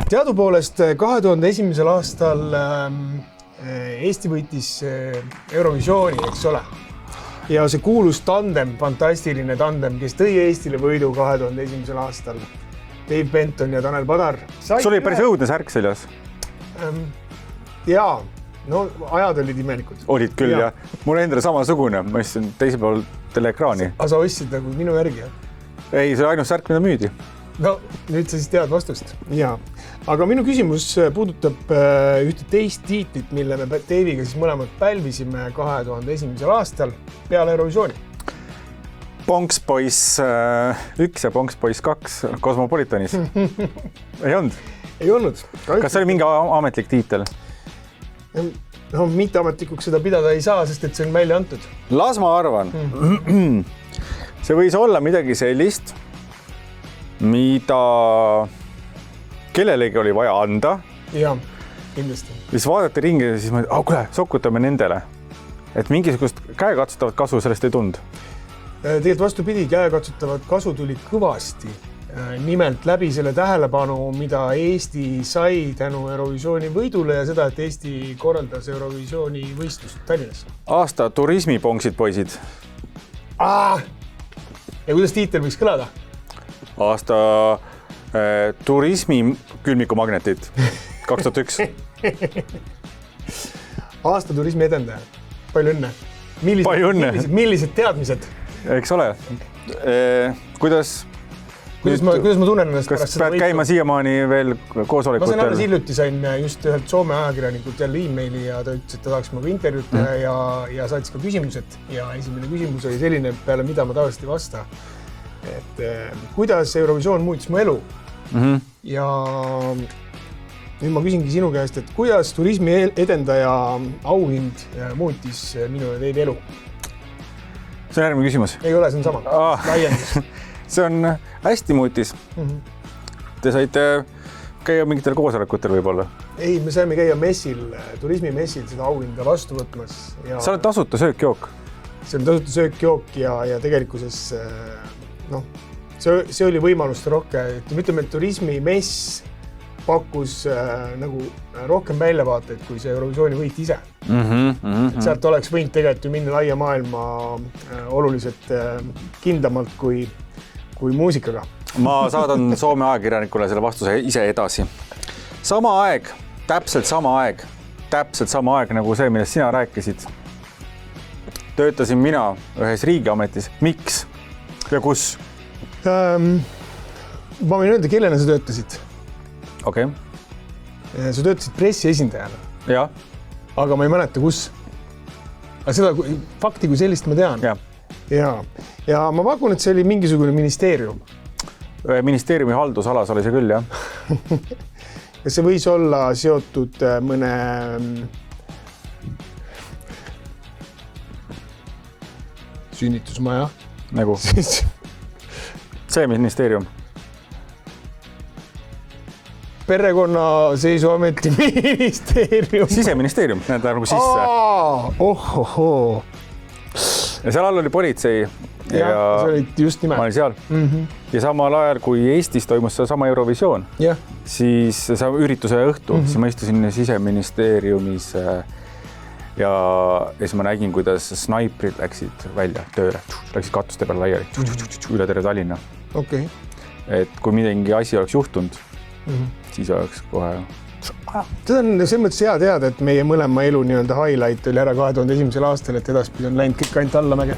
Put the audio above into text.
Teadupoolest 2001. aastal Eesti võitis Eurovisiooni, eks ole. Ja see kuulus tandem, fantastiline tandem, kes tõi Eestile võidu 2001. aastal. Dave Benton ja Tanel Padar. Sul oli päris õudne särk seljas. Jaa, no ajad olid imelikud. Olid küll ja mul endale samasugune. Ma istsin teise pool teleekraani. Aga sa ostsid nagu minu järgi, jah? Ei, see oli ainus särk, mida müüdi. No, nüüd sa siis tead vastust. Jaa. Aga minu küsimus puudutab ühte teist tiitlit, mille me Daviga siis mõlemad pälvisime 2001. aastal peale Eurovisiooni. Bonks Boys 1 ja Bonks Boys 2 Cosmopolitanis. Ei olnud? Ei olnud. Kas see oli mingi ametlik tiitel? No, mitte ametlikuks seda pidada ei saa, sest et see on välja antud. Las ma arvan. See võis olla midagi sellist, mida kellelegi oli vaja anda. Jaa, kindlasti. Siis vaadati ringi ja siis mõeldi, kuule, sokutame nendele. Et mingisugust käekatsutavat kasu sellest ei tund. Tegelikult vastupidi, käekatsutavat kasu tuli kõvasti. Nimelt läbi selle tähelepanu, mida Eesti sai tänu Eurovisiooni võidule ja seda, et Eesti korraldas Eurovisiooni võistlust Tallinnas. Aasta turismipongsid, poisid. Ja kuidas tiitel võiks kõlada? Aasta turismi külmikumagnetid 2001. Aasta turismi edendaja. Palju õnne. Millised teadmised? Eks ole. Kuidas ma tunnen ennast kas pärast seda pead käima siiamaani veel koosolekutel? Ma sain alles hiljuti sain just ühelt Soome ajakirjanikult jälle e-maili ja ta ütles, et ta tahaks minuga intervjuut ja saatis ka küsimused. Ja esimene küsimus oli selline, peale mida ma tavaliselt ei vasta. Et kuidas Eurovisioon muutis mu elu? Ja nüüd ma küsingi sinu käest, et kuidas turismi edendaja auhind muutis minu ja teid elu? See on järgmine küsimus. Ei ole, see on sama. Laiendus. See on hästi muutis. Te saite käia mingitel koosolekutel võib-olla? Ei, me saime käia messil, turismimessil seda auhinda vastu võtmas. See on tasuta söök-jook. See on tasuta söök-jook ja tegelikkuses see oli võimalust rohkem. Ütleme, et turismimess pakkus nagu rohkem väljavaateid kui see Eurovisiooni võit ise. Sealt oleks võinud tegelikult ju minna laia maailma oluliselt kindlamalt kui muusikaga. Ma saadan Soome ajakirjanikule selle vastuse ise edasi. Sama aeg, täpselt sama aeg nagu see, millest sina rääkisid. Töötasin mina ühes riigiametis. Miks ja kus? Ma võin öelda, kellena sa töötasid. Okei. Sa töötasid pressi esindajana. Jah. Aga ma ei mäleta, kus. Aga seda fakti kui sellist ma tean. Ja ma pakun, et see oli mingisugune ministeerium. Ministeeriumi haldusalas oli see küll, jah. Ja see võis olla seotud mõne sünnitusmaja. Nagu? See ministeerium. Perekonnaseisuameti ministeerium. Siseministeerium, näed nagu sisse. Ja seal all oli politsei. Ja see oli just nimelt. Ma olin seal. Ja samal ajal, kui Eestis toimus sama Eurovisioon, siis see ürituse õhtu, siis ma istusin Siseministeeriumis ja siis ma nägin, kuidas snaiprid läksid välja tööle. Läksid katuste peale laiali, üle terve Tallinna. Et kui midagi asi oleks juhtunud, siis oleks kohe... Seda on selles mõttes hea teada, et meie mõlema elu highlight oli ära 2001. aastal, et edaspidi on läinud kõik ainult allamäge.